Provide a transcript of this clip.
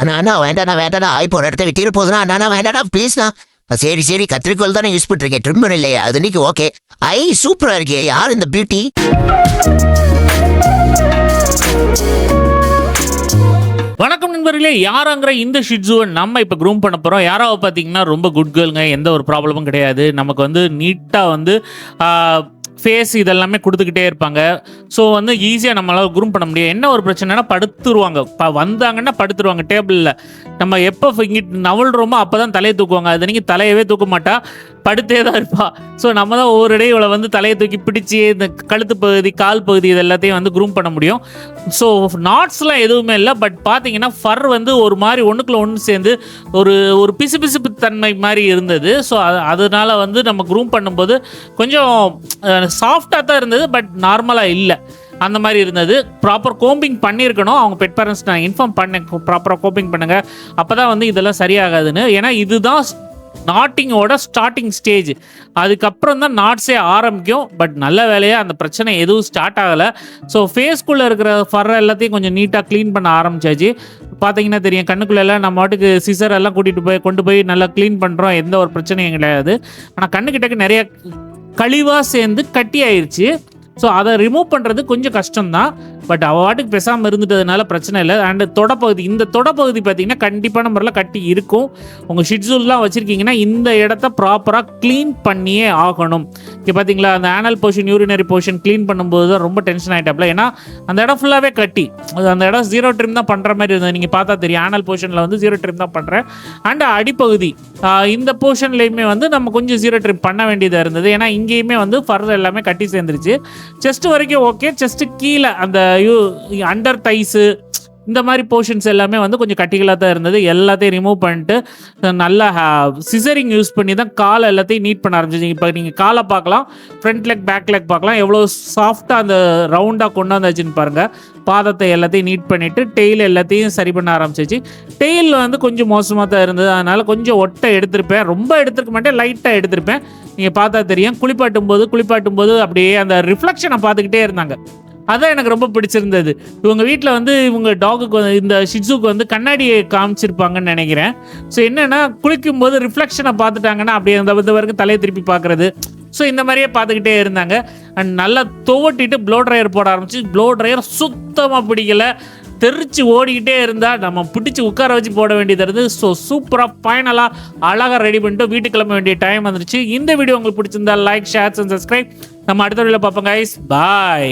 அண்ணா வேண்டாண்ணா இப்போ ஒரு இடத்த விட்டிட்டு போதுனா அண்ணா வேண்டாண்ணா ப்ளீஸ்ண்ணா. சரி கத்திரிக்கோள் தானே யூஸ் பண்ணிருக்கேன், ட்ரிம்மர் இல்லையா அது இன்னைக்கு ஓகே. சூப்பரா இருக்கே, யார் இந்த பியூட்டி? வணக்கம் நண்பர்களே, யாராங்கிற இந்த ஷிட்ஸுவை நம்ம இப்போ க்ரூம் பண்ண போகிறோம். யாராவது பார்த்தீங்கன்னா ரொம்ப குட் கேர்ளுங்க, எந்த ஒரு ப்ராப்ளமும் கிடையாது. நமக்கு வந்து நீட்டாக வந்து ஃபேஸ் இதெல்லாமே கொடுத்துக்கிட்டே இருப்பாங்க. ஸோ வந்து ஈஸியாக நம்மளால் க்ரூம் பண்ண முடியும். என்ன ஒரு பிரச்சனைனா படுத்துருவாங்க, வந்தாங்கன்னா படுத்துருவாங்க டேபிளில். நம்ம எப்போ இங்கிட்டு நவல்றோமோ அப்போ தான் தலையை தூக்குவாங்க. அது நீங்கள் தலையவே தூக்க மாட்டா, படுத்தே தான் இருப்பா. ஸோ நம்ம தான் ஒவ்வொரு இடையே இவளை வந்து தலையை தூக்கி பிடிச்சி இந்த கழுத்து பகுதி கால் பகுதி இது எல்லாத்தையும் வந்து க்ரூம் பண்ண முடியும். ஸோ நாட்ஸ்லாம் எதுவுமே இல்லை. பட் பார்த்தீங்கன்னா ஃபர் வந்து ஒரு மாதிரி ஒன்றுக்குள்ள ஒன்று சேர்ந்து ஒரு பிசுபிசுப்பு தன்மை மாதிரி இருந்தது. ஸோ அதனால வந்து நம்ம க்ரூம் பண்ணும்போது கொஞ்சம் சாஃப்டாக தான் இருந்தது, பட் நார்மலாக இல்லை, அந்த மாதிரி இருந்தது. ப்ராப்பர் கோம்பிங் பண்ணியிருக்கணும். அவங்க பெட் பேரண்ட்ஸ் நான் இன்ஃபார்ம் பண்ணேன், ப்ராப்பராக கோம்பிங் பண்ணுங்கள், அப்போ தான் வந்து இதெல்லாம் சரியாகாதுன்னு. ஏன்னா இதுதான் நாட்டிங்கோட ஸ்டார்டிங் ஸ்டேஜ். அதுக்கப்புறம் தான் நாட்ஸே ஆரம்பிக்கும். பட் நல்ல வேலையாக அந்த பிரச்சனை எதுவும் ஸ்டார்ட் ஆகலை. ஸோ ஃபேஸ்க்குள்ளே இருக்கிற ஃபர் எல்லாத்தையும் கொஞ்சம் நீட்டாக க்ளீன் பண்ண ஆரம்பிச்சாச்சு. பார்த்தீங்கன்னா தெரியும், கண்ணுக்குள்ளெல்லாம் நம்ம வாட்டுக்கு சிசர் எல்லாம் கொண்டு போய் நல்லா க்ளீன் பண்ணுறோம், எந்த ஒரு பிரச்சனையும் கிடையாது. ஆனால் கண்ணுக்கிட்டக்கு நிறைய கழிவாக சேர்ந்து கட்டி ஆயிடுச்சு. ஸோ அதை ரிமூவ் பண்ணுறது கொஞ்சம் கஷ்டம்தான். பட் அவள் வாட்டுக்கு பேசாமல் இருந்துட்டதுனால பிரச்சனை இல்லை. அண்டு தொடப்பகுதி, இந்த தொடப்பகுதி பார்த்தீங்கன்னா கண்டிப்பான முறையில் கட்டி இருக்கும். உங்கள் ஷிட்ஸூல்லாம் வச்சுருக்கீங்கன்னா இந்த இடத்த ப்ராப்பராக க்ளீன் பண்ணியே ஆகணும். இங்கே பார்த்தீங்களா, அந்த ஆனல் போர்ஷன் யூரினரி போர்ஷன் க்ளீன் பண்ணும்போது தான் ரொம்ப டென்ஷன் ஆகிட்டாப்ல. ஏன்னா அந்த இடம் ஃபுல்லாகவே கட்டி, அந்த இடம் 0 ட்ரிம் தான் பண்ணுற மாதிரி இருந்தது. நீங்கள் பார்த்தா தெரியும், ஆனல் போர்ஷனில் வந்து 0 ட்ரிம் தான் பண்ணுறேன். அண்ட் அடிப்பகுதி இந்த போர்ஷன்லேயுமே வந்து நம்ம கொஞ்சம் 0 ட்ரிம் பண்ண வேண்டியதாக இருந்தது. ஏன்னா இங்கேயுமே வந்து ஃபர் எல்லாமே கட்டி சேர்ந்துருச்சு. செஸ்ட் வரைக்கும் ஓகே, செஸ்ட்டு கீழே அந்த அண்டர் தைஸு இந்த மாதிரி போர்ஷன்ஸ் எல்லாமே வந்து கொஞ்சம் கட்டிகளாக தான் இருந்தது. எல்லாத்தையும் ரிமூவ் பண்ணிட்டு நல்லா சிசரிங் யூஸ் பண்ணி தான் காலை எல்லாத்தையும் நீட் பண்ண ஆரம்பிச்சிங்க. இப்போ நீங்கள் காலை பார்க்கலாம், ஃப்ரண்ட் லெக் பேக் லெக் பார்க்கலாம், எவ்வளோ சாஃப்டாக அந்த ரவுண்டாக கொண்டு வந்தாச்சுன்னு பாருங்கள். பாதத்தை எல்லாத்தையும் நீட் பண்ணிவிட்டு டெய்ல் எல்லாத்தையும் சரி பண்ண ஆரம்பிச்சிச்சு. டெய்ல் வந்து கொஞ்சம் மோசமாக தான் இருந்தது, அதனால் கொஞ்சம் ஒட்டை எடுத்திருப்பேன். ரொம்ப எடுத்துருக்க மாட்டேன், லைட்டாக எடுத்திருப்பேன். நீங்கள் பார்த்தா தெரியும், குளிப்பாட்டும் போது அப்படியே அந்த ரிஃப்ளெக்ஷனை பார்த்துக்கிட்டே இருந்தாங்க. அதான் எனக்கு ரொம்ப பிடிச்சிருந்தது. இவங்க வீட்டில் வந்து இவங்க டாகுக்கு வந்து இந்த ஷிட்ஸுக்கு வந்து கண்ணாடியை காமிச்சிருப்பாங்கன்னு நினைக்கிறேன். ஸோ என்னென்னா குளிக்கும்போது ரிஃப்ளெக்ஷனை பார்த்துட்டாங்கன்னா அப்படியே அந்த வரைக்கும் தலையை திருப்பி பார்க்குறது. ஸோ இந்த மாதிரியே பார்த்துக்கிட்டே இருந்தாங்க. அண்ட் நல்லா துவட்டிட்டு ப்ளோ ட்ரையர் போட ஆரம்பிச்சு. ப்ளோ ட்ரையர் சுத்தமாக பிடிக்கல, தெரிச்சு ஓடிக்கிட்டே இருந்தால் நம்ம பிடிச்சி உட்கார வச்சு போட வேண்டியது இருந்தது. ஸோ சூப்பராக ஃபைனலாக அழகாக ரெடி பண்ணிட்டு வீட்டுக்கு கிளம்ப வேண்டிய டைம் வந்துருச்சு. இந்த வீடியோ உங்களுக்கு பிடிச்சிருந்தா லைக், ஷேர் அண்ட் சப்ஸ்கிரைப். நம்ம அடுத்த வீடியோவில் பார்ப்போம் கைஸ். பாய்.